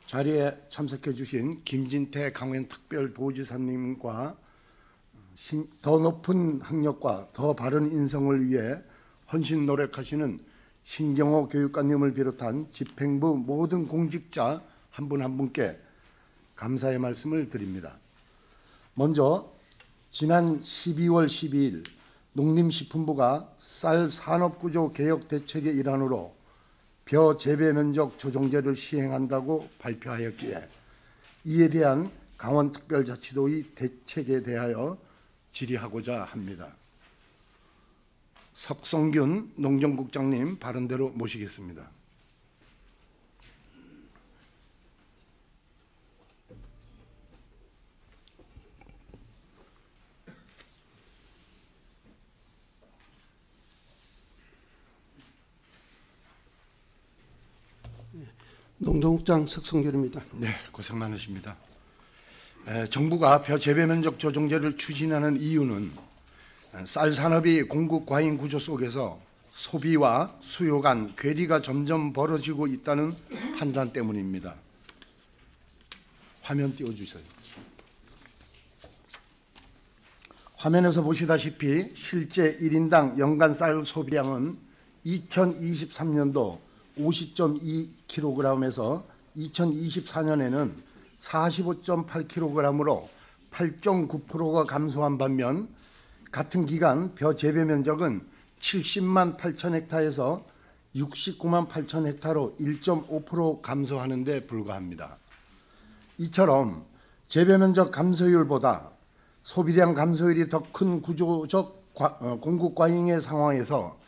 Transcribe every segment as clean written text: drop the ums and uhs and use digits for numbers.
자리에 참석해 주신 김진태 강원특별도지사님과 더 높은 학력과 더 바른 인성을 위해 헌신 노력하시는 신경호 교육관님을 비롯한 집행부 모든 공직자 한 분 한 분께 감사의 말씀을 드립니다. 먼저 지난 12월 12일 농림식품부가 쌀 산업구조 개혁 대책의 일환으로 벼 재배 면적 조정제를 시행한다고 발표하였기에 이에 대한 강원특별자치도의 대책에 대하여 질의하고자 합니다. 석성균 농정국장님 발언대로 모시겠습니다. 농정국장 석성균입니다. 네, 고생 많으십니다. 정부가 벼 재배 면적 조정제를 추진하는 이유는 쌀 산업이 공급 과잉 구조 속에서 소비와 수요 간 괴리가 점점 벌어지고 있다는 판단 때문입니다. 화면 띄워주세요. 화면에서 보시다시피 실제 1인당 연간 쌀 소비량은 2023년도 50.2kg에서 2024년에는 45.8kg으로 8.9%가 감소한 반면 같은 기간 벼 재배 면적은 70만 8천 헥타에서 69만 8천 헥타로 1.5% 감소하는 데 불과합니다. 이처럼 재배 면적 감소율보다 소비량 감소율이 더 큰 구조적 공급 과잉의 상황에서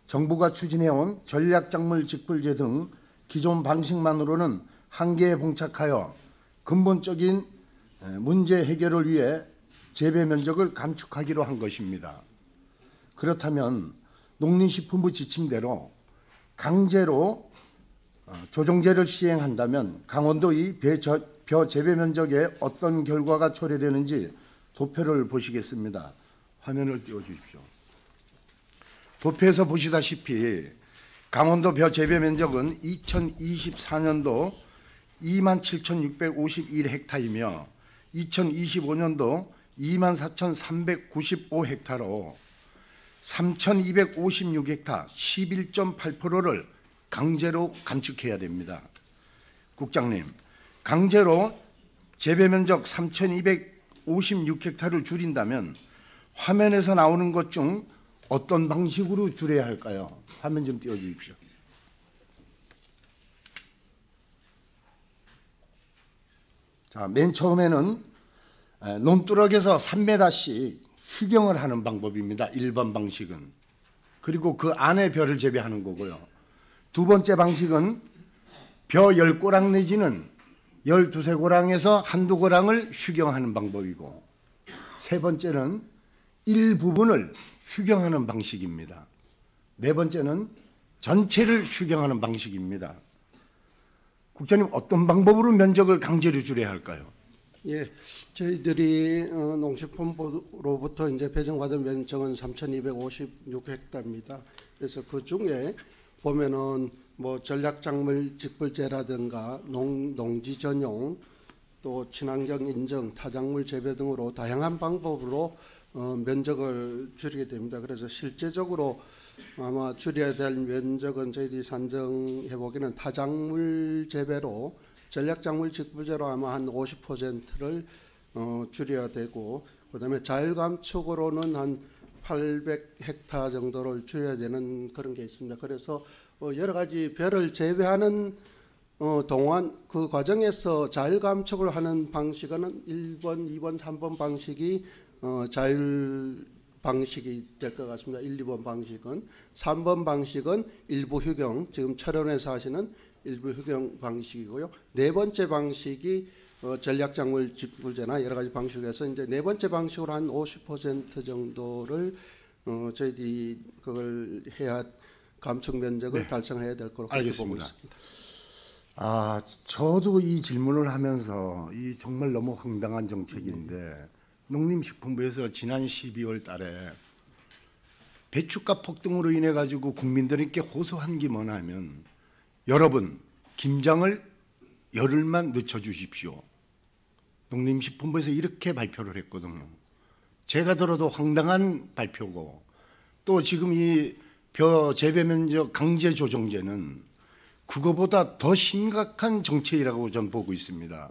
정부가 추진해온 전략작물 직불제 등 기존 방식만으로는 한계에 봉착하여 근본적인 문제 해결을 위해 재배 면적을 감축하기로 한 것입니다. 그렇다면 농림식품부 지침대로 강제로 조정제를 시행한다면 강원도의 벼 재배 면적에 어떤 결과가 초래되는지 도표를 보시겠습니다. 화면을 띄워주십시오. 도표에서 보시다시피 강원도 벼 재배 면적은 2024년도 27,651헥타이며 2025년도 24,395헥타로 3,256헥타 11.8%를 강제로 감축해야 됩니다. 국장님, 강제로 재배 면적 3,256헥타를 줄인다면 화면에서 나오는 것 중 어떤 방식으로 줄여야 할까요? 화면 좀 띄워주십시오. 자, 맨 처음에는 논두럭에서 3m씩 휴경을 하는 방법입니다. 1번 방식은. 그리고 그 안에 벼를 재배하는 거고요. 두 번째 방식은 벼 10고랑 내지는 12~13고랑에서 한두 고랑을 휴경하는 방법이고, 세 번째는 일부분을 휴경하는 방식입니다. 네 번째는 전체를 휴경하는 방식입니다. 국장님, 어떤 방법으로 면적을 강제로 줄여야 할까요? 예, 저희들이 농식품부로부터 이제 배정받은 면적은 3,256헥타입니다. 그래서 그 중에 보면은 뭐 전략작물 직불제라든가 농지 전용, 또 친환경 인증, 타작물 재배 등으로 다양한 방법으로 면적을 줄이게 됩니다. 그래서 실제적으로 아마 줄여야 될 면적은 저희들이 산정해 보기에는 타작물 재배로 전략작물 직불제로 아마 한 50%를 줄여야 되고, 그다음에 자율감축으로는 한 800헥타 정도를 줄여야 되는 그런 게 있습니다. 그래서 여러 가지 벼를 재배하는 동안 그 과정에서 자율감축을 하는 방식은 1번, 2번, 3번 방식이 자율 방식이 될 것 같습니다. 1, 2번 방식은. 3번 방식은 일부 휴경, 지금 철원에서 하시는 일부 휴경 방식이고요. 네 번째 방식이 전략작물 직불제나 여러 가지 방식에서 이제 네 번째 방식으로 한 50% 정도를 저희들이 그걸 해야 감축 면적을 달성해야 될 거로 보고 있습니다. 저도 이 질문을 하면서 이 정말 너무 황당한 정책인데 농림식품부에서 지난 12월 달에 배추값 폭등으로 인해 가지고 국민들에게 호소한 게 뭐냐면, 여러분 김장을 열흘만 늦춰주십시오. 농림식품부에서 이렇게 발표를 했거든요. 제가 들어도 황당한 발표고, 또 지금 이 벼 재배 면적 강제 조정제는 그거보다 더 심각한 정책이라고 저는 보고 있습니다.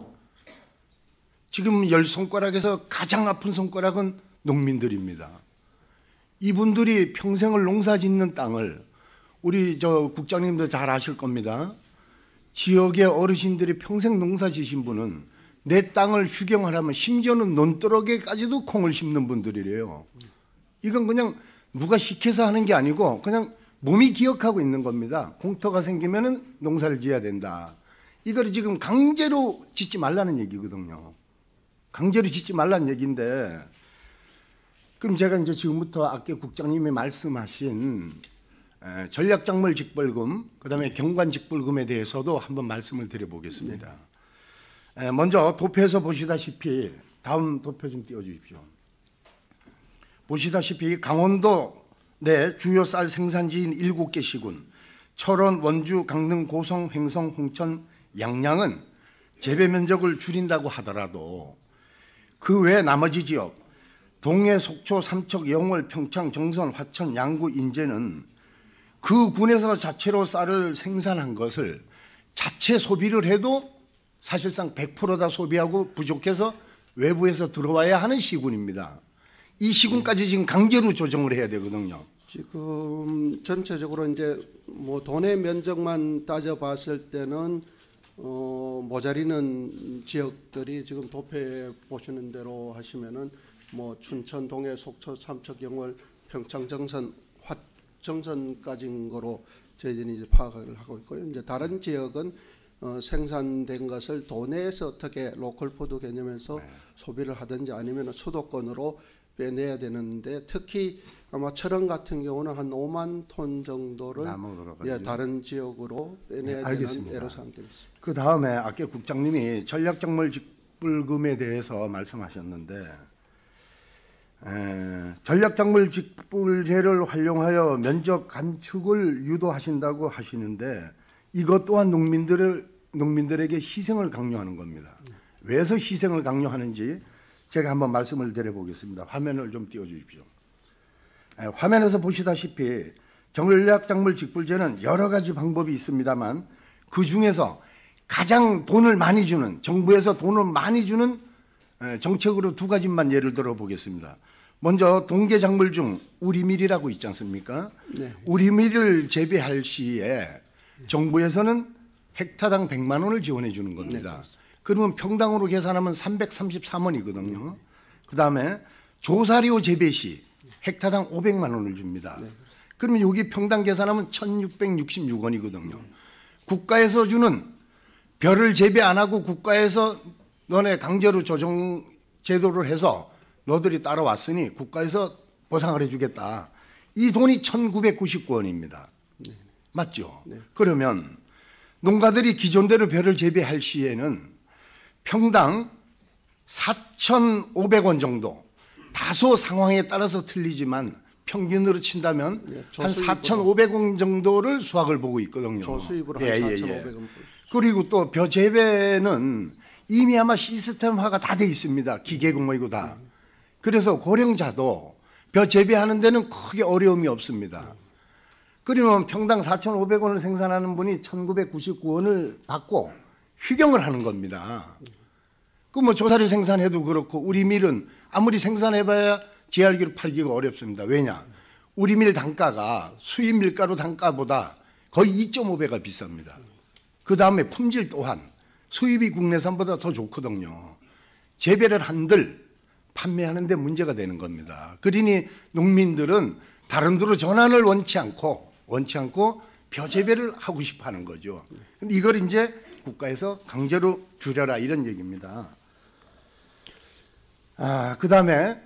지금 열 손가락에서 가장 아픈 손가락은 농민들입니다. 이분들이 평생을 농사 짓는 땅을, 우리 저 국장님도 잘 아실 겁니다. 지역의 어르신들이 평생 농사 지신 분은 내 땅을 휴경하려면 심지어는 논두렁에까지도 콩을 심는 분들이래요. 이건 그냥 누가 시켜서 하는 게 아니고 그냥 몸이 기억하고 있는 겁니다. 공터가 생기면은 농사를 지어야 된다. 이걸 지금 강제로 짓지 말라는 얘기거든요. 강제로 짓지 말라는 얘기인데, 그럼 제가 이제 지금부터 아까 국장님이 말씀하신 전략작물 직벌금, 그다음에 경관 직벌금에 대해서도 한번 말씀을 드려보겠습니다. 먼저 도표에서 보시다시피, 다음 도표 좀 띄워주십시오. 보시다시피 강원도 내 주요 쌀 생산지인 7개 시군, 철원, 원주, 강릉, 고성, 횡성, 홍천, 양양은 재배 면적을 줄인다고 하더라도 그 외 나머지 지역, 동해, 속초, 삼척, 영월, 평창, 정선, 화천, 양구, 인제는 그 군에서 자체로 쌀을 생산한 것을 자체 소비를 해도 사실상 100% 다 소비하고 부족해서 외부에서 들어와야 하는 시군입니다. 이 시군까지 지금 강제로 조정을 해야 되거든요. 지금 전체적으로 이제 뭐 도내 면적만 따져봤을 때는 모자리는 지역들이 지금 도표에 보시는 대로 하시면은 뭐 춘천, 동해, 속초, 삼척, 영월, 평창, 정선, 정선까지인 거로 저희들이 이제 파악을 하고 있고요. 이제 다른 지역은 생산된 것을 도내에서 어떻게 로컬푸드 개념에서 소비를 하든지 아니면 수도권으로 빼내야 되는데, 특히 아마 철원 같은 경우는 한 5만 톤 정도를 다른 지역으로 빼내야 되는 애로사항이 있습니다. 그 다음에 아까 국장님이 전략작물 직불금에 대해서 말씀하셨는데, 전략작물 직불제를 활용하여 면적 감축을 유도하신다고 하시는데, 이것 또한 농민들에게 희생을 강요하는 겁니다. 왜서 희생을 강요하는지 제가 한번 말씀을 드려보겠습니다. 화면을 좀 띄워주십시오. 화면에서 보시다시피 전략작물 직불제는 여러 가지 방법이 있습니다만, 그 중에서 가장 돈을 많이 주는, 정부에서 돈을 많이 주는 정책으로 두 가지만 예를 들어 보겠습니다. 먼저 동계작물 중 우리밀이라고 있지 않습니까? 네. 우리밀을 재배할 시에 정부에서는 헥타당 100만 원을 지원해 주는 겁니다. 네, 그러면 평당으로 계산하면 333원이거든요. 그다음에 조사료 재배 시 헥타당 500만 원을 줍니다. 네, 그러면 여기 평당 계산하면 1666원이거든요. 국가에서 주는, 벼를 재배 안 하고 국가에서 너네 강제로 조정 제도를 해서 너들이 따라왔으니 국가에서 보상을 해주겠다. 이 돈이 1999원입니다. 네. 맞죠? 네. 그러면 농가들이 기존대로 벼를 재배할 시에는 평당 4,500원 정도, 다소 상황에 따라서 틀리지만 평균으로 친다면 한 4,500원 정도를 수확을 보고 있거든요. 조수입으로 한 4,500원. 그리고 또 벼 재배는 이미 아마 시스템화가 다 돼 있습니다. 기계고 뭐이고 다. 그래서 고령자도 벼 재배하는 데는 크게 어려움이 없습니다. 그러면 평당 4,500원을 생산하는 분이 1,999원을 받고 휴경을 하는 겁니다. 그 뭐 조사료 생산해도 그렇고, 우리 밀은 아무리 생산해봐야 GR기로 팔기가 어렵습니다. 왜냐? 우리 밀 단가가 수입 밀가루 단가보다 거의 2.5배가 비쌉니다. 그 다음에 품질 또한 수입이 국내산보다 더 좋거든요. 재배를 한들 판매하는 데 문제가 되는 겁니다. 그러니 농민들은 다른 데로 전환을 원치 않고 벼 재배를 하고 싶어 하는 거죠. 이걸 이제 국가에서 강제로 줄여라, 이런 얘기입니다. 그 다음에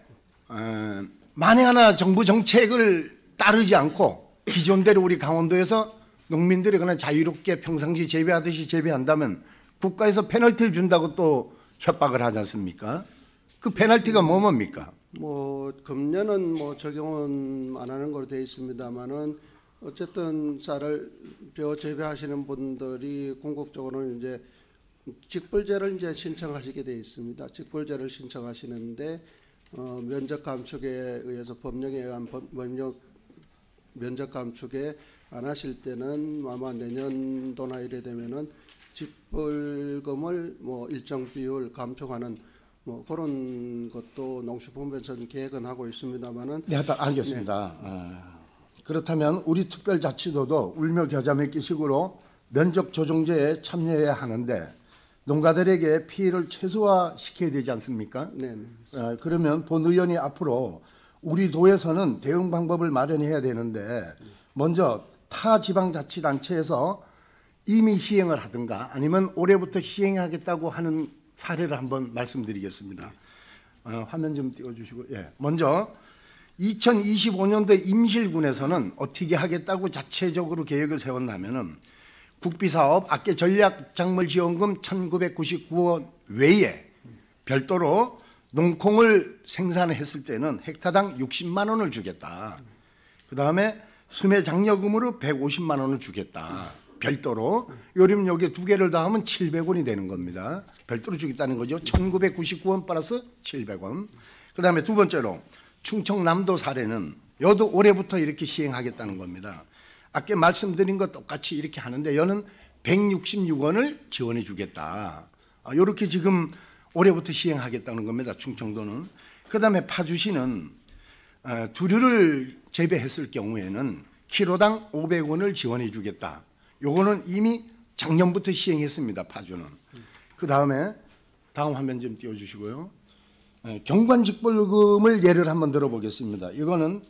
만에 하나 정부 정책을 따르지 않고 기존대로 우리 강원도에서 농민들이 그냥 자유롭게 평상시 재배하듯이 재배한다면 국가에서 페널티를 준다고 또 협박을 하지 않습니까? 그 페널티가 뭡니까? 뭐 금년은 뭐 적용은 안 하는 걸로 되어 있습니다만은, 어쨌든 쌀을 벼 재배하시는 분들이 궁극적으로는 이제 직불제를 이제 신청하시게 돼 있습니다. 직불제를 신청하시는데 면적 감축에 의해서 법령에 의한 면적 감축에 안 하실 때는 아마 내년도나 이래 되면은 직불금을 뭐 일정 비율 감축하는 뭐 그런 것도 농식품부에서는 계획은 하고 있습니다만은. 네, 알겠습니다. 그렇다면 우리 특별자치도도 울며 겨자 먹기식으로 면적 조정제에 참여해야 하는데 농가들에게 피해를 최소화시켜야 되지 않습니까? 네. 그러면 본 의원이 앞으로 우리 도에서는 대응 방법을 마련해야 되는데 먼저 타 지방자치단체에서 이미 시행을 하든가 아니면 올해부터 시행하겠다고 하는 사례를 한번 말씀드리겠습니다. 화면 좀 띄워주시고, 먼저 2025년도 임실군에서는 어떻게 하겠다고 자체적으로 계획을 세웠냐면은 국비사업 악계 전략작물지원금 1,999원 외에 별도로 농콩을 생산했을 때는 헥타당 60만 원을 주겠다. 그 다음에 수매 장려금으로 150만 원을 주겠다. 별도로. 요즘 여기 두 개를 더하면 700원이 되는 겁니다. 별도로 주겠다는 거죠. 1,999원 플러스 700원. 그 다음에 두 번째로 충청남도 사례는 여도 올해부터 이렇게 시행하겠다는 겁니다. 아까 말씀드린 것 똑같이 이렇게 하는데 여는 166원을 지원해 주겠다. 이렇게 지금 올해부터 시행하겠다는 겁니다. 충청도는. 그 다음에 파주시는 두류를 재배했을 경우에는 키로당 500원을 지원해 주겠다. 요거는 이미 작년부터 시행했습니다. 파주는. 그 다음에 다음 화면 좀 띄워주시고요. 경관직불금을 예를 한번 들어보겠습니다. 이거는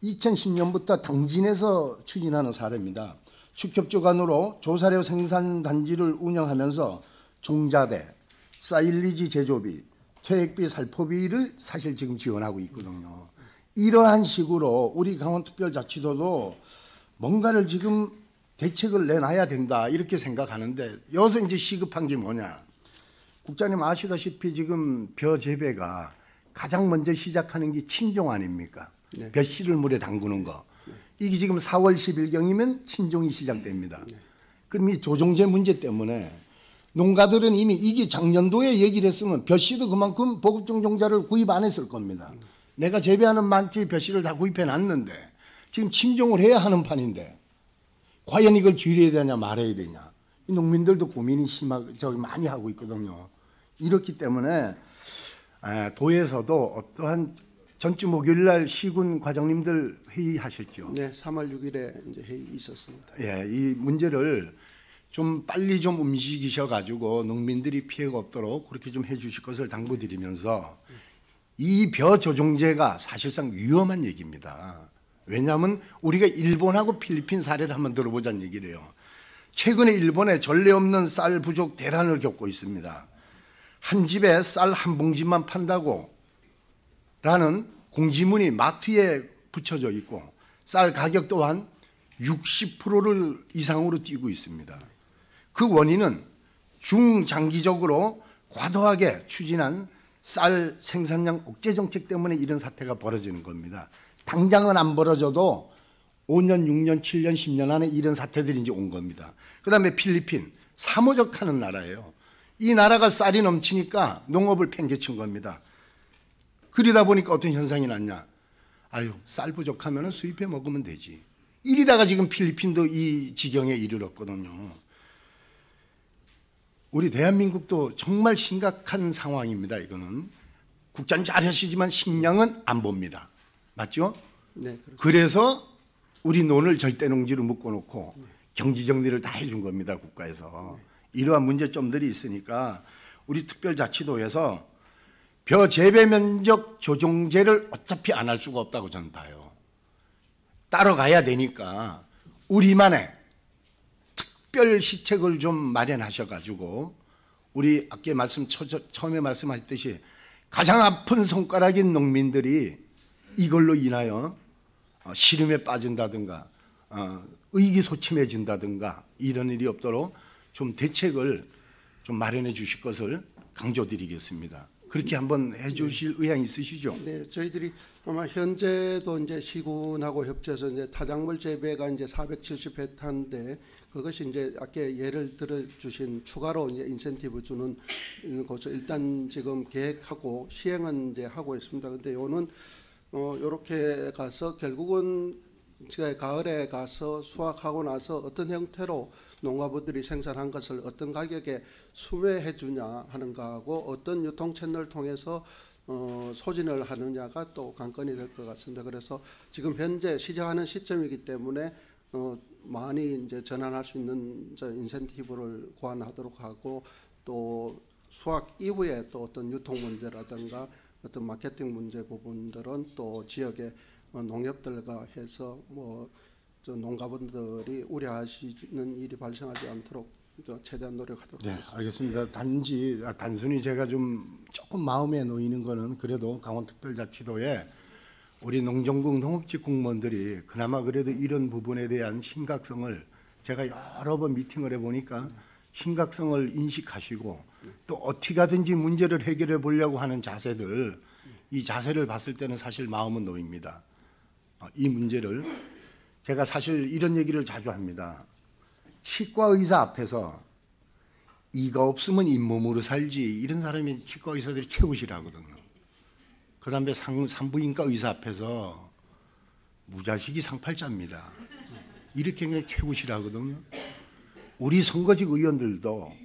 2010년부터 당진에서 추진하는 사례입니다. 축협주관으로 조사료 생산단지를 운영하면서 종자대, 사일리지 제조비, 퇴액비, 살포비를 사실 지금 지원하고 있거든요. 이러한 식으로 우리 강원특별자치도도 뭔가를 지금 대책을 내놔야 된다 이렇게 생각하는데 여기서 이제 시급한 게 뭐냐. 국장님 아시다시피 지금 벼 재배가 가장 먼저 시작하는 게 침종 아닙니까? 네. 벼씨를 물에 담그는 거. 이게 지금 4월 10일경이면 침종이 시작됩니다. 그럼 이 조종제 문제 때문에 농가들은 이미 이게 작년도에 얘기를 했으면 벼씨도 그만큼 보급종 종자를 구입 안 했을 겁니다. 내가 재배하는 만치 벼씨를 다 구입해 놨는데 지금 침종을 해야 하는 판인데 과연 이걸 줄여야 되냐 말아야 되냐. 이 농민들도 고민이 많이 하고 있거든요. 이렇기 때문에 도에서도 어떠한 전주 목요일 날 시군 과장님들 회의하셨죠? 네, 3월 6일에 이제 회의 있었습니다. 예, 이 문제를 좀 빨리 좀 움직이셔 가지고 농민들이 피해가 없도록 그렇게 좀 해주실 것을 당부드리면서 이 벼 조종제가 사실상 위험한 얘기입니다. 왜냐하면 우리가 일본하고 필리핀 사례를 한번 들어보자는 얘기래요. 최근에 일본에 전례 없는 쌀 부족 대란을 겪고 있습니다. 한 집에 쌀 한 봉지만 판다고 라는 공지문이 마트에 붙여져 있고 쌀 가격 또한 60%를 이상으로 뛰고 있습니다. 그 원인은 중장기적으로 과도하게 추진한 쌀 생산량 억제 정책 때문에 이런 사태가 벌어지는 겁니다. 당장은 안 벌어져도 5년, 6년, 7년, 10년 안에 이런 사태들이 이제 온 겁니다. 그 다음에 필리핀, 사모적하는 나라예요. 이 나라가 쌀이 넘치니까 농업을 팽개친 겁니다. 그러다 보니까 어떤 현상이 났냐. 아유, 쌀 부족하면 수입해 먹으면 되지. 이리다가 지금 필리핀도 이 지경에 이르렀거든요. 우리 대한민국도 정말 심각한 상황입니다. 이거는. 국장님 잘 하시지만 식량은 안 봅니다. 맞죠? 네, 그렇습니다. 그래서 우리 논을 절대농지로 묶어놓고 경지정리를 다 해준 겁니다. 국가에서. 이러한 문제점들이 있으니까 우리 특별자치도에서 벼 재배 면적 조정제를 어차피 안 할 수가 없다고 저는 봐요. 따라가야 되니까 우리만의 특별 시책을 좀 마련하셔가지고 우리 아까 처음에 말씀하셨듯이 가장 아픈 손가락인 농민들이 이걸로 인하여 시름에 빠진다든가 의기소침해진다든가 이런 일이 없도록 좀 대책을 좀 마련해 주실 것을 강조드리겠습니다. 그렇게 한번 해주실 의향 있으시죠? 네, 저희들이 아마 현재도 이제 시군하고 협조해서 이제 타작물 재배가 이제 470헥타인데 그것이 이제 아까 예를 들어 주신 추가로 이제 인센티브 주는 것을 일단 지금 계획하고 시행은 이제 하고 있습니다. 근데 요는 요렇게 가서 결국은 제가 가을에 가서 수확하고 나서 어떤 형태로 농가분들이 생산한 것을 어떤 가격에 수매해 주냐 하는 거하고 어떤 유통 채널을 통해서 소진을 하느냐가 또 관건이 될 것 같습니다. 그래서 지금 현재 시작하는 시점이기 때문에 많이 이제 전환할 수 있는 인센티브를 고안하도록 하고 또 수확 이후에 또 어떤 유통 문제라든가 어떤 마케팅 문제 부분들은 또 지역의 농협들과 해서 농가분들이 우려하시는 일이 발생하지 않도록 최대한 노력하도록 하겠습니다. 네, 알겠습니다. 단순히 제가 좀 조금 마음에 놓이는 거는 그래도 강원특별자치도에 우리 농정국 농업직 공무원들이 그나마 그래도 이런 부분에 대한 심각성을 제가 여러 번 미팅을 해보니까 심각성을 인식하시고 또 어떻게 하든지 문제를 해결해 보려고 하는 자세들, 이 자세를 봤을 때는 사실 마음은 놓입니다. 이 문제를 제가 사실 이런 얘기를 자주 합니다. 치과 의사 앞에서 이가 없으면 잇몸으로 살지 이런 사람이 치과 의사들이 최고시라거든요. 그 다음에 산부인과 의사 앞에서 무자식이 상팔자입니다. 이렇게 그냥 최고시라거든요. 우리 선거직 의원들도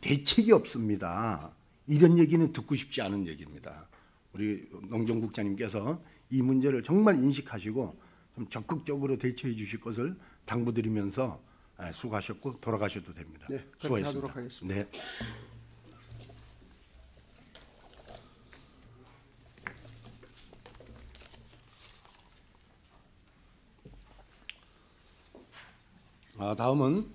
대책이 없습니다. 이런 얘기는 듣고 싶지 않은 얘기입니다. 우리 농정국장님께서 이 문제를 정말 인식하시고 좀 적극적으로 대처해 주실 것을 당부드리면서 수고하셨고 돌아가셔도 됩니다. 네, 그렇게 수고하셨습니다. 하도록 하겠습니다. 네. 다음은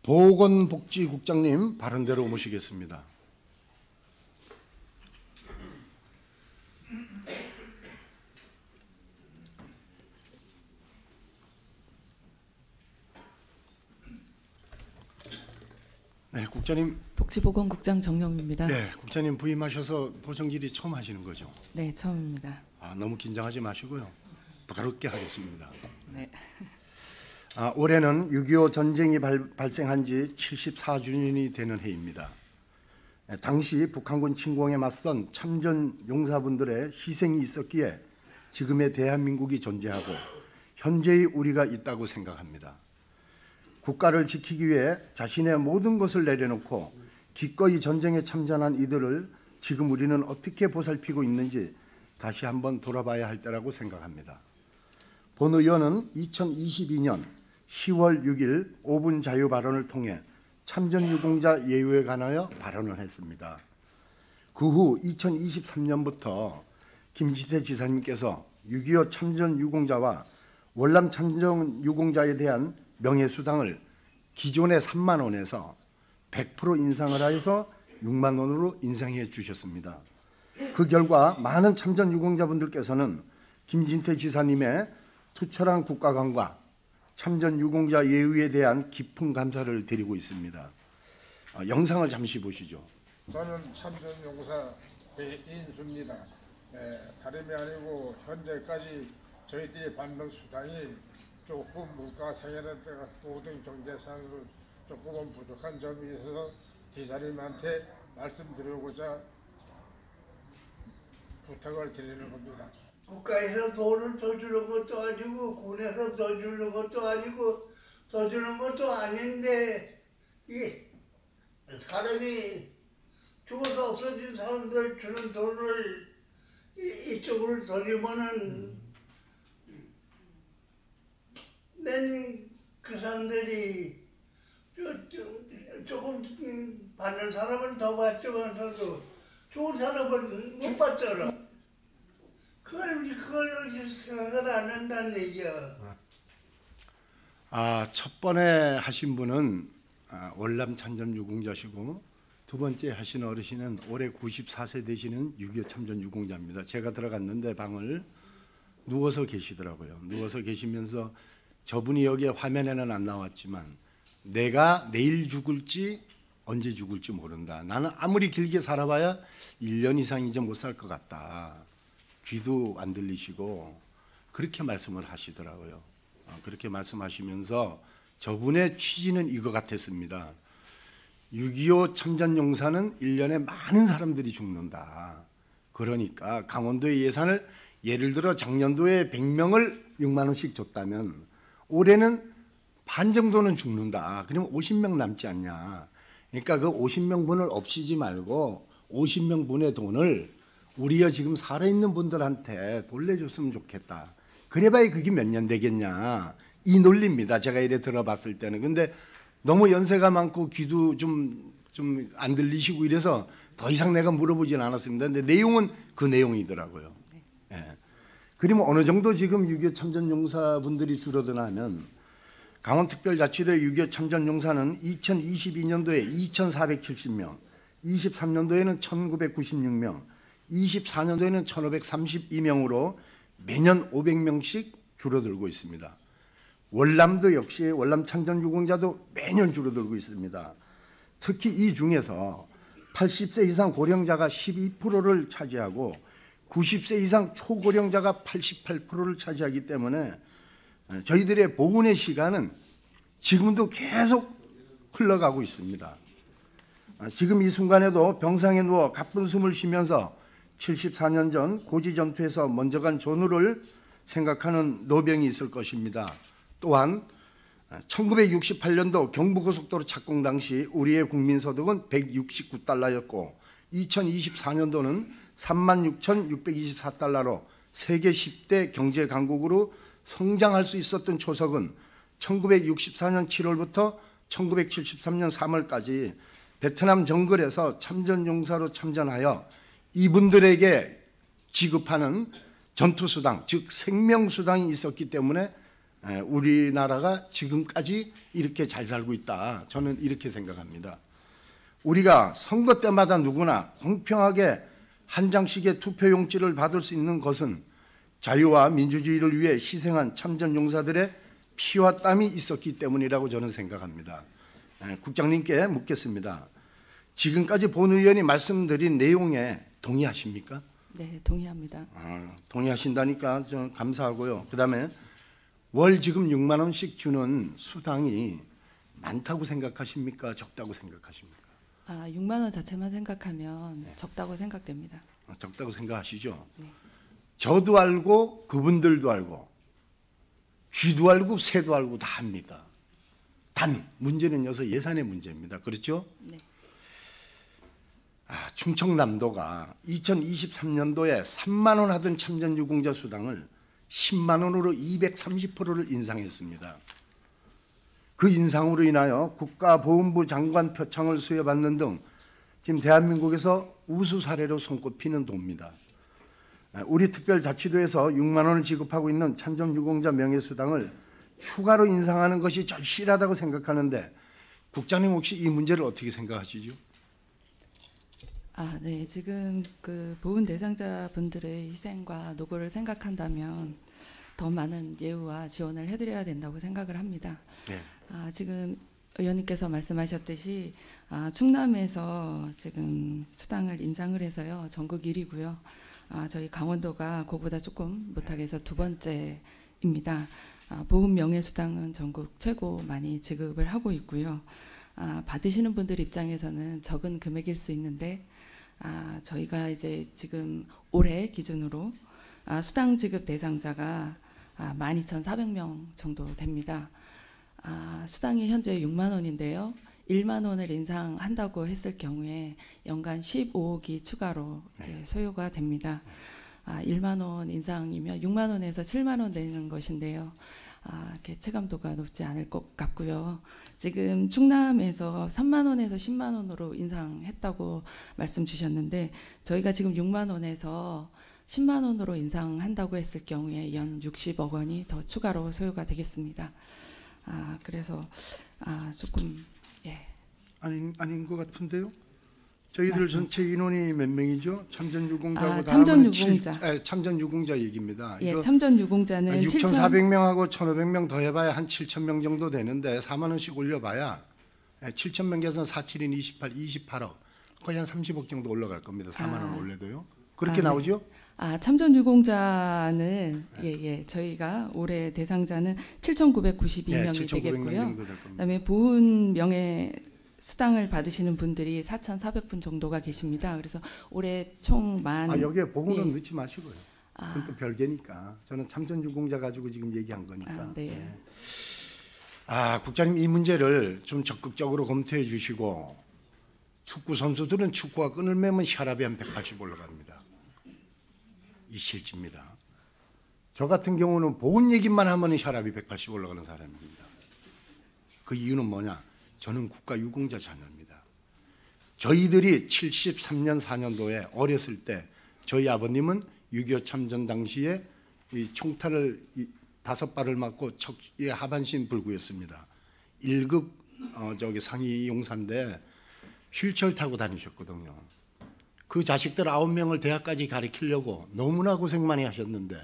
보건복지국장님 발언대로 모시겠습니다. 네, 국장님. 복지보건국장 정영입니다. 네, 국장님 부임하셔서 도정질이 처음 하시는 거죠? 네, 처음입니다. 너무 긴장하지 마시고요. 바로게 하겠습니다. 네. 올해는 6.25 전쟁이 발생한 지 74주년이 되는 해입니다. 당시 북한군 침공에 맞선 참전 용사분들의 희생이 있었기에 지금의 대한민국이 존재하고 현재의 우리가 있다고 생각합니다. 국가를 지키기 위해 자신의 모든 것을 내려놓고 기꺼이 전쟁에 참전한 이들을 지금 우리는 어떻게 보살피고 있는지 다시 한번 돌아봐야 할 때라고 생각합니다. 본 의원은 2022년 10월 6일 5분 자유 발언을 통해 참전유공자 예우에 관하여 발언을 했습니다. 그 후 2023년부터 김진태 지사님께서 6.25 참전유공자와 월남 참전유공자에 대한 명예수당을 기존의 3만 원에서 100% 인상을 하여서 6만 원으로 인상해 주셨습니다. 그 결과 많은 참전유공자분들께서는 김진태 지사님의 투철한 국가관과 참전유공자 예우에 대한 깊은 감사를 드리고 있습니다. 영상을 잠시 보시죠. 저는 참전용사 배인수입니다. 다름이 아니고 현재까지 저희들이 받는 수당이 조금 물가 상여는 때가 모든 경제상으로 조금은 부족한 점이 있어서 기사님한테 말씀드리고자 부탁을 드리는 겁니다. 국가에서 돈을 더 주는 것도 아니고 군에서 더 주는 것도 아니고 더 주는 것도 아닌데 이 사람이 죽어서 없어진 사람들 주는 돈을 이쪽으로 돌리면은 난 그 사람들이 조금 받는 사람은 더 받지만서도 좋은 사람은 못 받잖아. 그걸 생각을 안 한다는 얘기야. 첫 번에 하신 분은 월남 참전유공자시고 두 번째 하신 어르신은 올해 94세 되시는 6.25 참전유공자입니다. 제가 들어갔는데 방을 누워서 계시더라고요. 누워서 계시면서 저분이 여기에 화면에는 안 나왔지만 내가 내일 죽을지 언제 죽을지 모른다. 나는 아무리 길게 살아봐야 1년 이상 이제 못 살 것 같다. 귀도 안 들리시고 그렇게 말씀을 하시더라고요. 그렇게 말씀하시면서 저분의 취지는 이거 같았습니다. 6.25 참전용사는 1년에 많은 사람들이 죽는다. 그러니까 강원도의 예산을 예를 들어 작년도에 100명을 6만 원씩 줬다면 올해는 반 정도는 죽는다. 그러면 50명 남지 않냐. 그러니까 그 50명분을 없애지 말고 50명분의 돈을 우리가 지금 살아있는 분들한테 돌려줬으면 좋겠다. 그래봐야 그게 몇 년 되겠냐. 이 논리입니다. 제가 이래 들어봤을 때는. 근데 너무 연세가 많고 귀도 좀 안 들리시고 이래서 더 이상 내가 물어보진 않았습니다. 근데 내용은 그 내용이더라고요. 예. 그러면 어느 정도 지금 6.25 참전용사분들이 줄어드나면 강원특별자치도의 6.25 참전용사는 2022년도에 2,470명, 23년도에는 1,996명, 24년도에는 1,532명으로 매년 500명씩 줄어들고 있습니다. 월남도 역시 월남 참전유공자도 매년 줄어들고 있습니다. 특히 이 중에서 80세 이상 고령자가 12%를 차지하고 90세 이상 초고령자가 88%를 차지하기 때문에 저희들의 보훈의 시간은 지금도 계속 흘러가고 있습니다. 지금 이 순간에도 병상에 누워 가쁜 숨을 쉬면서 74년 전 고지 전투에서 먼저 간 전우를 생각하는 노병이 있을 것입니다. 또한 1968년도 경부고속도로 착공 당시 우리의 국민소득은 169달러였고 2024년도는 36,624달러로 세계 10대 경제 강국으로 성장할 수 있었던 초석은 1964년 7월부터 1973년 3월까지 베트남 정글에서 참전용사로 참전하여 이분들에게 지급하는 전투수당, 즉 생명수당이 있었기 때문에 우리나라가 지금까지 이렇게 잘 살고 있다. 저는 이렇게 생각합니다. 우리가 선거 때마다 누구나 공평하게 한 장씩의 투표용지를 받을 수 있는 것은 자유와 민주주의를 위해 희생한 참전용사들의 피와 땀이 있었기 때문이라고 저는 생각합니다. 국장님께 묻겠습니다. 지금까지 본 의원이 말씀드린 내용에 동의하십니까? 네, 동의합니다. 동의하신다니까 좀 감사하고요. 그다음에 월 지금 6만 원씩 주는 수당이 많다고 생각하십니까? 적다고 생각하십니까? 6만 원 자체만 생각하면 적다고 생각됩니다. 적다고 생각하시죠? 네. 저도 알고 그분들도 알고 쥐도 알고 새도 알고 다 합니다. 단 문제는 여기서 예산의 문제입니다. 그렇죠? 네. 충청남도가 2023년도에 3만 원 하던 참전유공자 수당을 10만 원으로 230%를 인상했습니다. 그 인상으로 인하여 국가보훈부 장관 표창을 수여받는 등 지금 대한민국에서 우수 사례로 손꼽히는 도입니다. 우리 특별자치도에서 6만 원을 지급하고 있는 참전유공자 명예수당을 추가로 인상하는 것이 절실하다고 생각하는데 국장님 혹시 이 문제를 어떻게 생각하시죠? 네. 지금 그 보훈 대상자분들의 희생과 노고를 생각한다면 더 많은 예우와 지원을 해드려야 된다고 생각을 합니다. 네. 지금 의원님께서 말씀하셨듯이 충남에서 지금 수당을 인상을 해서요 전국 1위고요. 저희 강원도가 그보다 조금 못하게 해서 두 번째입니다. 보훈 명예수당은 전국 최고 많이 지급을 하고 있고요. 받으시는 분들 입장에서는 적은 금액일 수 있는데 저희가 이제 지금 올해 기준으로 수당 지급 대상자가 12,400명 정도 됩니다. 수당이 현재 6만 원인데요. 1만 원을 인상한다고 했을 경우에 연간 15억이 추가로 이제 소요가 됩니다. 1만 원 인상이면 6만 원에서 7만 원 되는 것인데요. 이렇게 체감도가 높지 않을 것 같고요. 지금 충남에서 3만 원에서 10만 원으로 인상했다고 말씀 주셨는데 저희가 지금 6만 원에서 10만 원으로 인상한다고 했을 경우에 연 60억 원이 더 추가로 소요가 되겠습니다. 그래서 조금 아닌 것 같은데요? 저희들 맞습니다. 전체 인원이 몇 명이죠? 참전유공자고 참전유공자. 참전유공자 얘기입니다. 예, 참전유공자는 6,400명하고 1,500명 더해봐야 한 7,000명 정도 되는데 4만 원씩 올려봐야 7,000명 계산 4, 7인 28, 28억 거의 한 30억 정도 올라갈 겁니다. 4만 원 올려도요. 그렇게 네. 나오죠? 참전 유공자는 저희가 올해 대상자는 7,992명이 7,900명 되겠고요. 정도 될 겁니다. 그다음에 보훈 명예 수당을 받으시는 분들이 4,400분 정도가 계십니다. 그래서 올해 총만 여기에 보훈은 예. 넣지 마시고요. 그건 또 별개니까. 저는 참전 유공자 가지고 지금 얘기한 거니까. 네. 국장님 이 문제를 좀 적극적으로 검토해 주시고 축구 선수들은 축구와 끈을 매면 혈압이 한 180 올라갑니다. 이 실지입니다. 저 같은 경우는 보훈 얘기만 하면 혈압이 180 올라가는 사람입니다. 그 이유는 뭐냐? 저는 국가 유공자 자녀입니다. 저희들이 73년 4년도에 어렸을 때 저희 아버님은 6.25 참전 당시에 이 총탄을 5발을 맞고 척의 하반신 불구였습니다. 1급 상위 용사인데 휠체어를 타고 다니셨거든요. 그 자식들 9명을 대학까지 가르치려고 너무나 고생 많이 하셨는데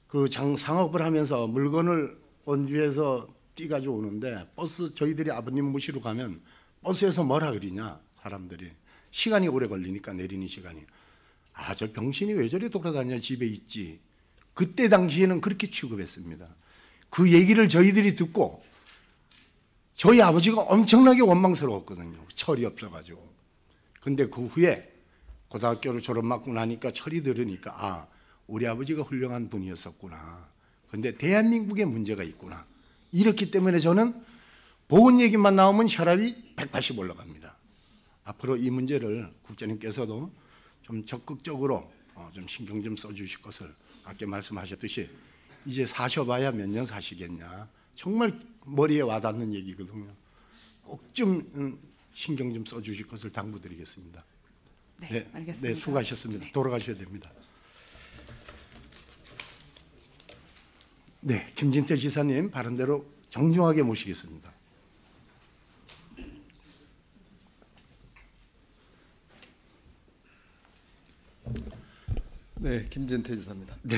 그 상업을 하면서 물건을 원주에서 띠가지고 오는데 버스 저희들이 아버님 모시러 가면 버스에서 뭐라 그러냐 사람들이 시간이 오래 걸리니까 내리는 시간이 저 병신이 왜 저리 돌아다녀 집에 있지. 그때 당시에는 그렇게 취급했습니다. 그 얘기를 저희들이 듣고 저희 아버지가 엄청나게 원망스러웠거든요. 철이 없어가지고. 근데 그 후에 고등학교를 졸업하고 나니까 철이 들으니까 우리 아버지가 훌륭한 분이었었구나. 근데 대한민국에 문제가 있구나. 이렇기 때문에 저는 보훈 얘기만 나오면 혈압이 180 올라갑니다. 앞으로 이 문제를 국장님께서도 좀 적극적으로 좀 신경 좀 써주실 것을 아까 말씀하셨듯이 이제 사셔봐야 몇 년 사시겠냐. 정말 머리에 와닿는 얘기거든요. 꼭 좀 신경 좀 써주실 것을 당부드리겠습니다. 네, 알겠습니다. 네, 수고하셨습니다. 돌아가셔야 됩니다. 네, 김진태 지사님 바른대로 정중하게 모시겠습니다. 네, 김진태 지사입니다. 네,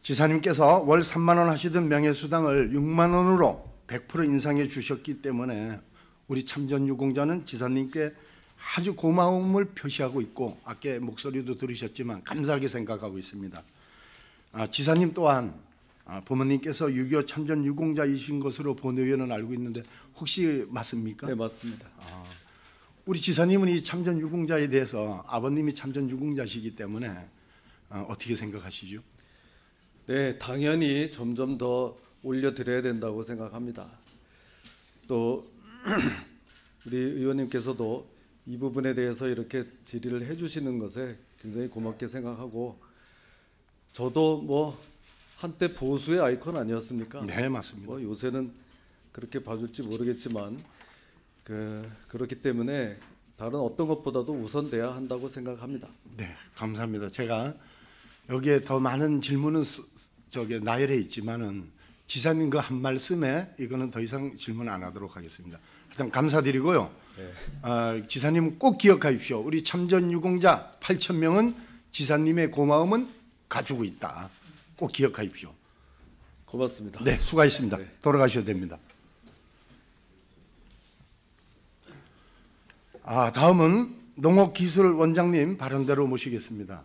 지사님께서 월 3만 원 하시던 명예수당을 6만 원으로 100% 인상해 주셨기 때문에 우리 참전유공자는 지사님께 아주 고마움을 표시하고 있고 아까 목소리도 들으셨지만 감사하게 생각하고 있습니다. 지사님 또한 부모님께서 6.25 참전유공자이신 것으로 본의원은 알고 있는데 혹시 맞습니까? 네, 맞습니다. 우리 지사님은 이 참전유공자에 대해서 아버님이 참전유공자시기 때문에 어떻게 생각하시죠? 네, 당연히 점점 더 올려드려야 된다고 생각합니다. 또 우리 의원님께서도 이 부분에 대해서 이렇게 질의를 해주시는 것에 굉장히 고맙게 생각하고 저도 뭐 한때 보수의 아이콘 아니었습니까? 네, 맞습니다. 뭐 요새는 그렇게 봐줄지 모르겠지만 그렇기 때문에 다른 어떤 것보다도 우선돼야 한다고 생각합니다. 네, 감사합니다. 제가 여기에 더 많은 질문은 나열해 있지만은 지사님 그 한 말씀에 이거는 더 이상 질문 안 하도록 하겠습니다. 일단 감사드리고요. 네. 지사님 꼭 기억하십시오. 우리 참전유공자 8,000명은 지사님의 고마움은 가지고 있다. 꼭 기억하십시오. 고맙습니다. 네, 수고하셨습니다. 네. 돌아가셔야 됩니다. 다음은 농업기술원장님 발언대로 모시겠습니다.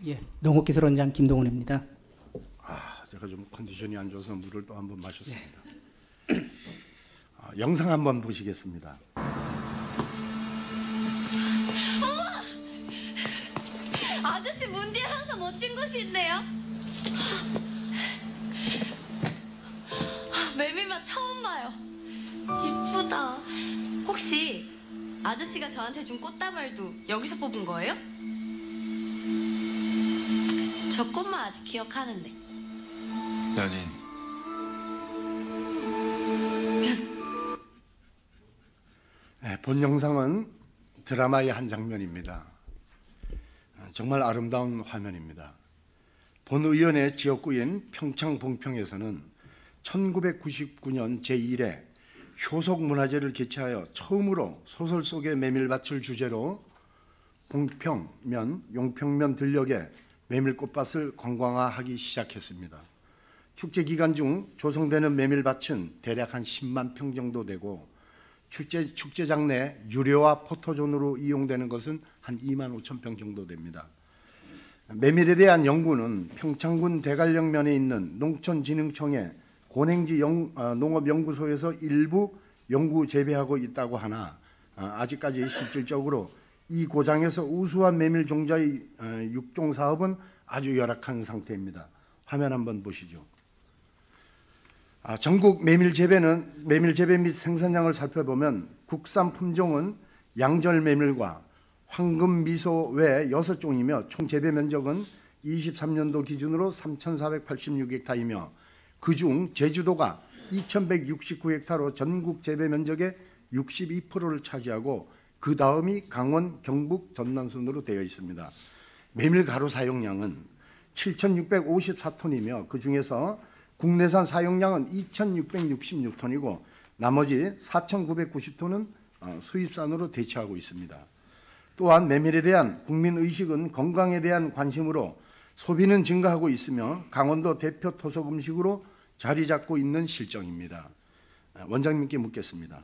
예, 농업기술원장 김동훈입니다. 제가 좀 컨디션이 안 좋아서 물을 또 한번 마셨습니다. 영상 한번 보시겠습니다. 아저씨 문 뒤에 항상 멋진 곳이 있네요. 메밀맛 처음 봐요. 이쁘다. 혹시 아저씨가 저한테 준 꽃다발도 여기서 뽑은 거예요? 저 꽃만 아직 기억하는데. 연인. 네, 본 영상은 드라마의 한 장면입니다. 정말 아름다운 화면입니다. 본 의원의 지역구인 평창 봉평에서는 1999년 제1회 효속문화제를 개최하여 처음으로 소설 속의 메밀밭을 주제로 봉평면, 용평면 들녘에 메밀꽃밭을 관광화하기 시작했습니다. 축제 기간 중 조성되는 메밀밭은 대략 한 10만 평 정도 되고 축제장 내 유래와 포토존으로 이용되는 것은 한 2만 5천 평 정도 됩니다. 메밀에 대한 연구는 평창군 대관령면에 있는 농촌진흥청의 고냉지 농업연구소에서 일부 연구 재배하고 있다고 하나 아직까지 실질적으로 이 고장에서 우수한 메밀 종자의 육종 사업은 아주 열악한 상태입니다. 화면 한번 보시죠. 전국 메밀 재배 및 생산량을 살펴보면 국산 품종은 양절 메밀과 황금 미소 외 6종이며 총 재배 면적은 23년도 기준으로 3,486헥타르이며 그중 제주도가 2,169헥타르로 전국 재배 면적의 62%를 차지하고 그 다음이 강원, 경북, 전남 순으로 되어 있습니다. 메밀 가루 사용량은 7,654톤이며 그 중에서 국내산 사용량은 2,666톤이고 나머지 4,990톤은 수입산으로 대체하고 있습니다. 또한 메밀에 대한 국민의식은 건강에 대한 관심으로 소비는 증가하고 있으며 강원도 대표 토속 음식으로 자리 잡고 있는 실정입니다. 원장님께 묻겠습니다.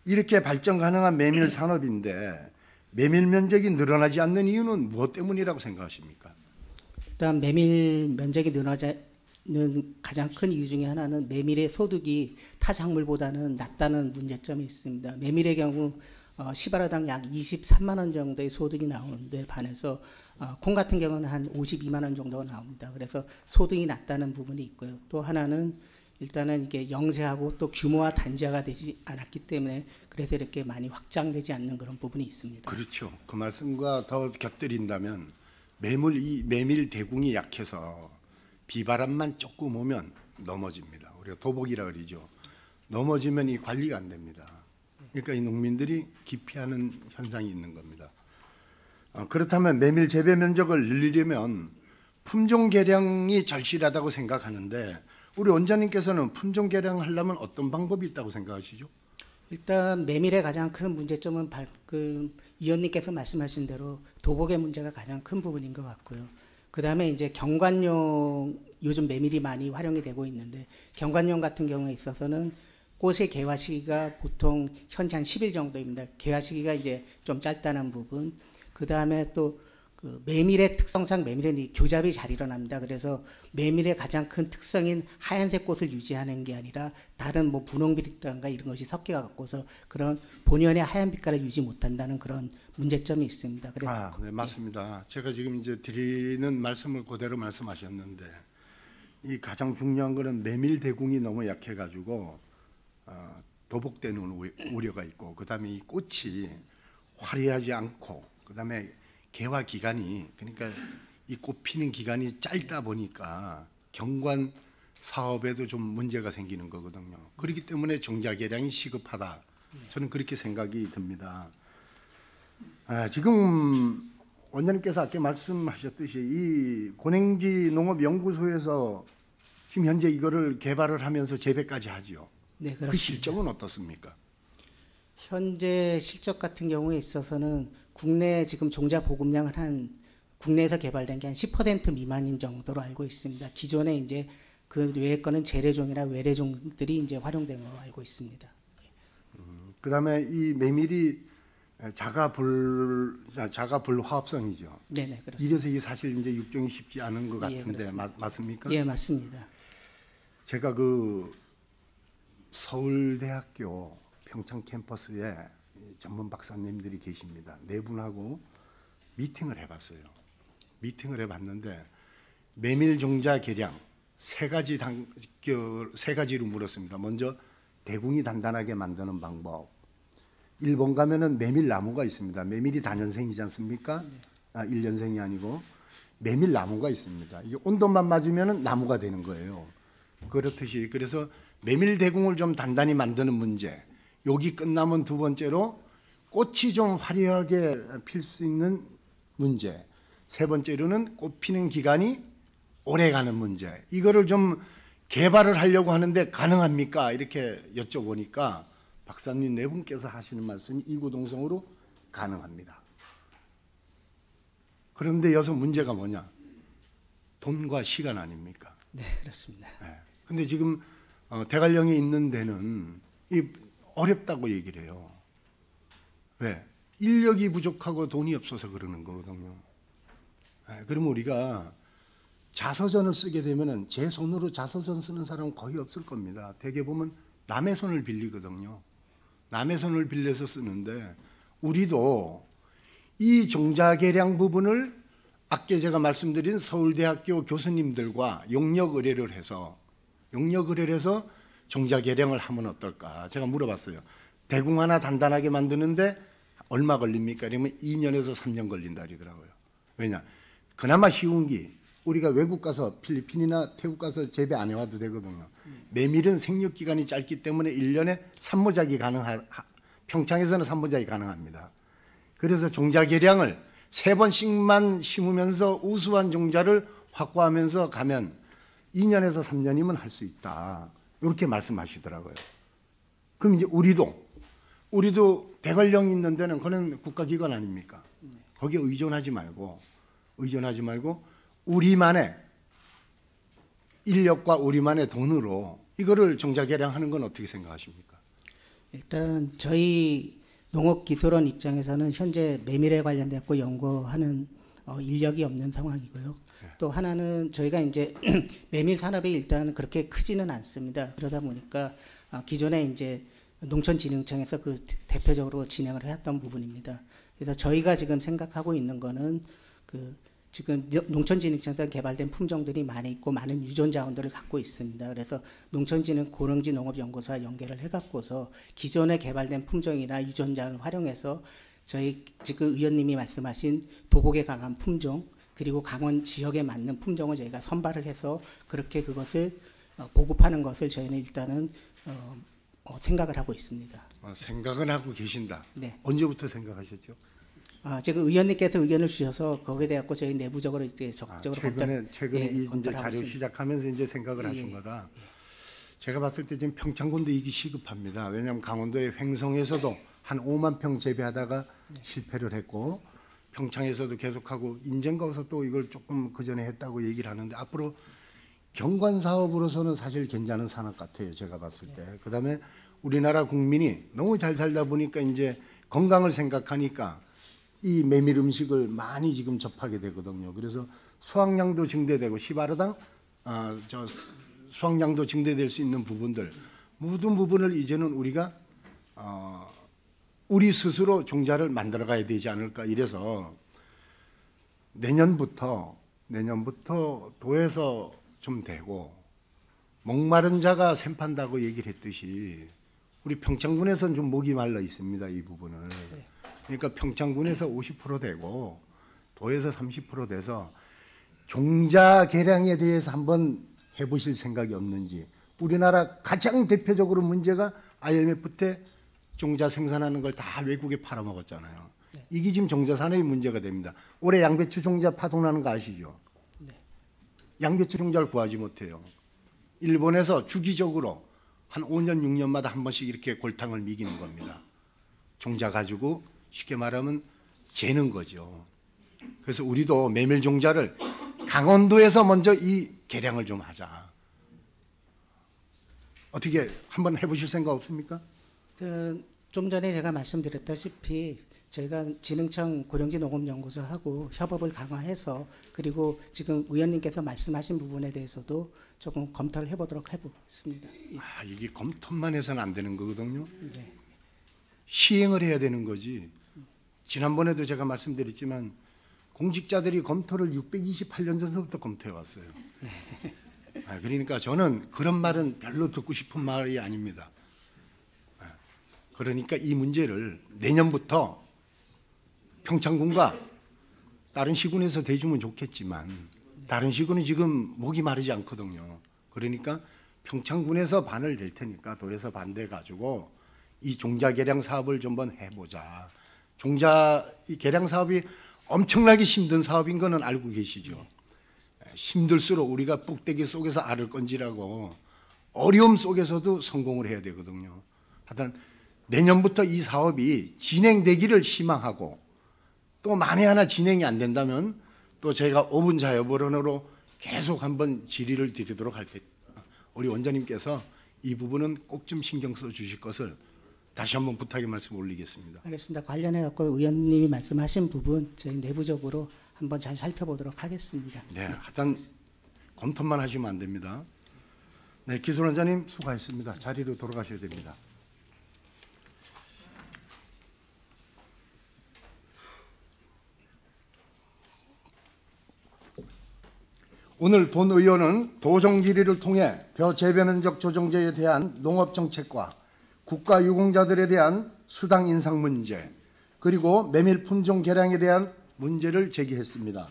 이렇게 발전 가능한 메밀 산업인데 메밀 면적이 늘어나지 않는 이유는 무엇 때문이라고 생각하십니까? 일단 메밀 면적이 늘어나는 가장 큰 이유 중에 하나는 메밀의 소득이 타 작물보다는 낮다는 문제점이 있습니다. 메밀의 경우 시바라당 약 23만 원 정도의 소득이 나오는데 반해서 콩 같은 경우는 한 52만 원 정도가 나옵니다. 그래서 소득이 낮다는 부분이 있고요. 또 하나는 일단은 이게 영세하고 또 규모화 단지화가 되지 않았기 때문에 그래서 이렇게 많이 확장되지 않는 그런 부분이 있습니다. 그렇죠. 그 말씀과 더 곁들인다면 메밀 대궁이 약해서 비바람만 조금 오면 넘어집니다. 우리가 도복이라 그러죠. 넘어지면 이 관리가 안 됩니다. 그러니까 이 농민들이 기피하는 현상이 있는 겁니다. 그렇다면 메밀 재배 면적을 늘리려면 품종 개량이 절실하다고 생각하는데 우리 원장님께서는 품종 개량하려면 어떤 방법이 있다고 생각하시죠? 일단 메밀의 가장 큰 문제점은 이 의원님께서 말씀하신 대로 도복의 문제가 가장 큰 부분인 것 같고요. 그다음에 이제 경관용 요즘 메밀이 많이 활용이 되고 있는데 경관용 같은 경우에 있어서는 꽃의 개화 시기가 보통 현재 한 10일 정도입니다. 개화 시기가 이제 좀 짧다는 부분. 그다음에 또 그 메밀의 특성상 메밀은 교잡이 잘 일어납니다. 그래서 메밀의 가장 큰 특성인 하얀색 꽃을 유지하는 게 아니라 다른 뭐 분홍빛이라든가 이런 것이 섞여 갖고서 그런 본연의 하얀 빛깔을 유지 못한다는 그런 문제점이 있습니다. 그래서 네, 맞습니다. 제가 지금 이제 드리는 말씀을 그대로 말씀하셨는데 이 가장 중요한 거는 메밀 대궁이 너무 약해가지고 도복되는 우려가 있고 그다음에 이 꽃이 화려하지 않고 그다음에 개화 기간이 그러니까 이 꽃 피는 기간이 짧다 보니까 경관 사업에도 좀 문제가 생기는 거거든요. 그렇기 때문에 종자 개량이 시급하다. 저는 그렇게 생각이 듭니다. 지금 원장님께서 아까 말씀하셨듯이 이 고냉지 농업연구소에서 지금 현재 이거를 개발을 하면서 재배까지 하죠. 네, 그렇습니다. 그 실적은 어떻습니까? 현재 실적 같은 경우에 있어서는 국내 지금 종자 보급량은 국내에서 개발된 게 한 10% 미만인 정도로 알고 있습니다. 기존에 이제 그 외의 거는 재래종이나 외래종들이 이제 활용된 걸로 알고 있습니다. 그다음에 이 메밀이 자가불 화합성이죠. 네네, 그렇습니다. 이래서 이게 사실 이제 육종이 쉽지 않은 것 같은데 맞습니까? 예, 맞습니다. 제가 그 서울대학교 평창 캠퍼스에 전문 박사님들이 계십니다. 네 분하고 미팅을 해봤어요. 미팅을 해봤는데 메밀 종자 개량 세 가지로 물었습니다. 먼저 대궁이 단단하게 만드는 방법. 일본 가면은 메밀 나무가 있습니다. 메밀이 단연생이지 않습니까? 1년생이 아니고 메밀 나무가 있습니다. 이게 온도만 맞으면은 나무가 되는 거예요. 그렇듯이 그래서 메밀 대궁을 좀 단단히 만드는 문제. 여기 끝나면 두 번째로 꽃이 좀 화려하게 필 수 있는 문제. 세 번째로는 꽃 피는 기간이 오래 가는 문제. 이거를 좀 개발을 하려고 하는데 가능합니까? 이렇게 여쭤보니까 박사님 네 분께서 하시는 말씀이 이구동성으로 가능합니다. 그런데 여기서 문제가 뭐냐? 돈과 시간 아닙니까? 네, 그렇습니다. 근데 지금 대관령에 있는 데는 어렵다고 얘기를 해요. 왜? 인력이 부족하고 돈이 없어서 그러는 거거든요. 그러면 우리가 자서전을 쓰게 되면은 제 손으로 자서전 쓰는 사람은 거의 없을 겁니다. 대개 보면 남의 손을 빌리거든요. 남의 손을 빌려서 쓰는데 우리도 이 종자개량 부분을 아까 제가 말씀드린 서울대학교 교수님들과 용역 의뢰를 해서 종자개량을 하면 어떨까? 제가 물어봤어요. 대궁 하나 단단하게 만드는데 얼마 걸립니까? 그러면 2년에서 3년 걸린다 그러더라고요. 왜냐? 그나마 쉬운 게 우리가 외국 가서 필리핀이나 태국 가서 재배 안 해와도 되거든요. 메밀은 생육 기간이 짧기 때문에 1년에 산모작이 평창에서는 산모작이 가능합니다. 그래서 종자개량을 3번씩만 심으면서 우수한 종자를 확보하면서 가면 2년에서 3년이면 할 수 있다. 이렇게 말씀하시더라고요. 그럼 이제 우리도 대관령 있는 데는 그런 국가기관 아닙니까? 거기에 의존하지 말고 우리만의 인력과 우리만의 돈으로 이거를 종자개량하는 건 어떻게 생각하십니까? 일단 저희 농업기술원 입장에서는 현재 메밀에 관련되고 연구하는 인력이 없는 상황이고요. 또 하나는 저희가 이제 메밀 산업이 일단 그렇게 크지는 않습니다. 그러다 보니까 기존에 이제 농촌진흥청에서 그 대표적으로 진행을 해왔던 부분입니다. 그래서 저희가 지금 생각하고 있는 거는 지금 농촌진흥청에서 개발된 품종들이 많이 있고 많은 유전 자원들을 갖고 있습니다. 그래서 농촌진흥 고령지 농업연구소와 연계를 해갖고서 기존에 개발된 품종이나 유전 자원을 활용해서 저희 지금 의원님이 말씀하신 도복에 강한 품종 그리고 강원 지역에 맞는 품종을 저희가 선발을 해서 그렇게 그것을 보급하는 것을 저희는 일단은 생각을 하고 있습니다. 생각은 하고 계신다. 네. 언제부터 생각하셨죠? 지금 의원님께서 의견을 주셔서 거기에 대해 저희 내부적으로 이제 적극적으로 최근에 이제 자료 시작하면서 이제 생각을 하신 거다. 제가 봤을 때 지금 평창군도 이기 시급합니다. 왜냐하면 강원도의 횡성에서도 한 5만 평 재배하다가 실패를 했고 평창에서도 계속하고 인제인가 와서 또 이걸 조금 그 전에 했다고 얘기를 하는데 앞으로 경관 사업으로서는 사실 괜찮은 산업 같아요. 제가 봤을 때. 그다음에 우리나라 국민이 너무 잘 살다 보니까 이제 건강을 생각하니까 이 메밀 음식을 많이 지금 접하게 되거든요. 그래서 수확량도 증대되고 시바르당 수확량도 증대될 수 있는 부분들 모든 부분을 이제는 우리가 우리 스스로 종자를 만들어가야 되지 않을까 이래서 내년부터 도에서 좀 되고 목마른 자가 샘판다고 얘기를 했듯이 우리 평창군에서는 좀 목이 말라 있습니다. 이 부분을. 그러니까 평창군에서 50% 되고 도에서 30% 돼서 종자 개량에 대해서 한번 해보실 생각이 없는지. 우리나라 가장 대표적으로 문제가 IMF 때 종자 생산하는 걸 다 외국에 팔아먹었잖아요. 이게 지금 종자 산업의 문제가 됩니다. 올해 양배추 종자 파동나는 거 아시죠? 양배추 종자를 구하지 못해요. 일본에서 주기적으로 한 5년, 6년마다 한 번씩 이렇게 골탕을 미기는 겁니다. 종자 가지고 쉽게 말하면 재는 거죠. 그래서 우리도 메밀 종자를 강원도에서 먼저 이 개량을 좀 하자. 어떻게 한번 해보실 생각 없습니까? 좀 전에 제가 말씀드렸다시피 저희가 진흥청 고령지 농업연구소하고 협업을 강화해서 그리고 지금 의원님께서 말씀하신 부분에 대해서도 조금 검토를 해보도록 해보겠습니다. 이게 검토만 해서는 안 되는 거거든요. 네. 시행을 해야 되는 거지. 지난번에도 제가 말씀드렸지만 공직자들이 검토를 628년 전서부터 검토해 왔어요. 그러니까 저는 그런 말은 별로 듣고 싶은 말이 아닙니다. 그러니까 이 문제를 내년부터 평창군과 다른 시군에서 대주면 좋겠지만 다른 시군은 지금 목이 마르지 않거든요. 그러니까 평창군에서 반을 낼 테니까 도에서 반대 가지고 이 종자 개량 사업을 좀 한번 해보자. 종자 이 개량 사업이 엄청나게 힘든 사업인 거는 알고 계시죠. 힘들수록 우리가 뚝배기 속에서 알을 건지라고 어려움 속에서도 성공을 해야 되거든요. 하여튼 내년부터 이 사업이 진행되기를 희망하고 또 만에 하나 진행이 안 된다면 또 저희가 5분 자유벌원으로 계속 한번 질의를 드리도록 할 때 우리 원장님께서 이 부분은 꼭 좀 신경 써 주실 것을 다시 한번 부탁의 말씀 올리겠습니다. 알겠습니다. 관련해 갖고 의원님이 말씀하신 부분 저희 내부적으로 한번 잘 살펴보도록 하겠습니다. 네, 하여튼 검토만 하시면 안 됩니다. 네, 기술 원장님 수고하셨습니다. 자리로 돌아가셔야 됩니다. 오늘 본 의원은 도정 질의를 통해 벼 재배 면적 조정제에 대한 농업 정책과 국가 유공자들에 대한 수당 인상 문제, 그리고 메밀 품종 개량에 대한 문제를 제기했습니다.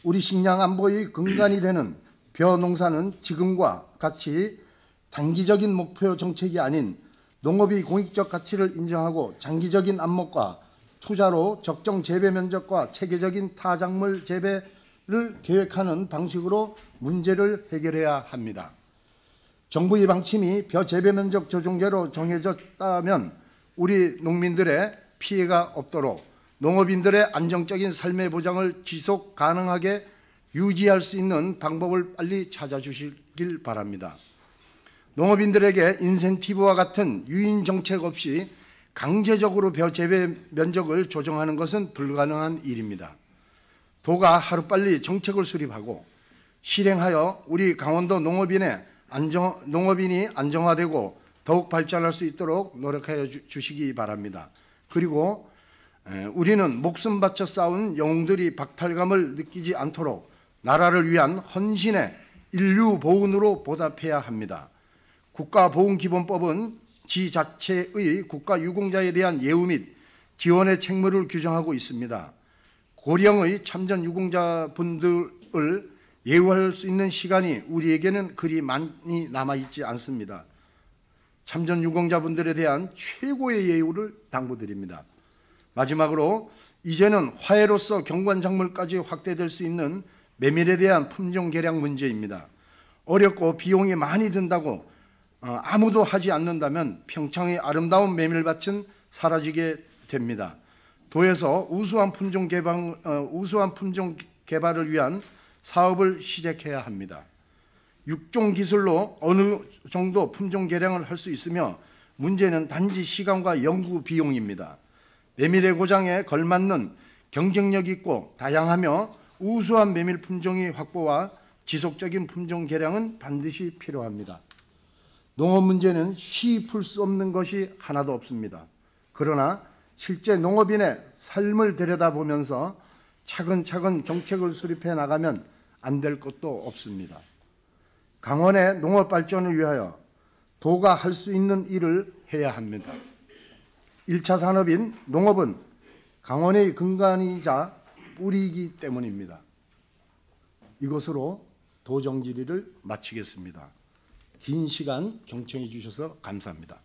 우리 식량 안보의 근간이 되는 벼 농사는 지금과 같이 단기적인 목표 정책이 아닌 농업의 공익적 가치를 인정하고 장기적인 안목과 투자로 적정 재배 면적과 체계적인 타작물 재배를 계획하는 방식으로 문제를 해결해야 합니다. 정부의 방침이 벼 재배 면적 조정제로 정해졌다면 우리 농민들의 피해가 없도록 농업인들의 안정적인 삶의 보장을 지속 가능하게 유지할 수 있는 방법을 빨리 찾아주시길 바랍니다. 농업인들에게 인센티브와 같은 유인 정책 없이 강제적으로 벼 재배 면적을 조정하는 것은 불가능한 일입니다. 도가 하루빨리 정책을 수립하고 실행하여 우리 강원도 농업인이 안정화되고 더욱 발전할 수 있도록 노력하여 주시기 바랍니다. 그리고 우리는 목숨 바쳐 싸운 영웅들이 박탈감을 느끼지 않도록 나라를 위한 헌신의 인류 보훈으로 보답해야 합니다. 국가보훈기본법은 지자체의 국가유공자에 대한 예우 및 지원의 책무를 규정하고 있습니다. 고령의 참전 유공자분들을 예우할 수 있는 시간이 우리에게는 그리 많이 남아있지 않습니다. 참전 유공자분들에 대한 최고의 예우를 당부드립니다. 마지막으로 이제는 화훼로서 경관작물까지 확대될 수 있는 메밀에 대한 품종 개량 문제입니다. 어렵고 비용이 많이 든다고 아무도 하지 않는다면 평창의 아름다운 메밀밭은 사라지게 됩니다. 도에서 우수한 품종 개발을 위한 사업을 시작해야 합니다. 육종 기술로 어느 정도 품종 개량을 할 수 있으며 문제는 단지 시간과 연구 비용입니다. 메밀의 고장에 걸맞는 경쟁력 있고 다양하며 우수한 메밀 품종의 확보와 지속적인 품종 개량은 반드시 필요합니다. 농업 문제는 쉬이 풀 수 없는 것이 하나도 없습니다. 그러나 실제 농업인의 삶을 들여다보면서 차근차근 정책을 수립해 나가면 안 될 것도 없습니다. 강원의 농업 발전을 위하여 도가 할 수 있는 일을 해야 합니다. 1차 산업인 농업은 강원의 근간이자 뿌리이기 때문입니다. 이것으로 도정 질의를 마치겠습니다. 긴 시간 경청해 주셔서 감사합니다.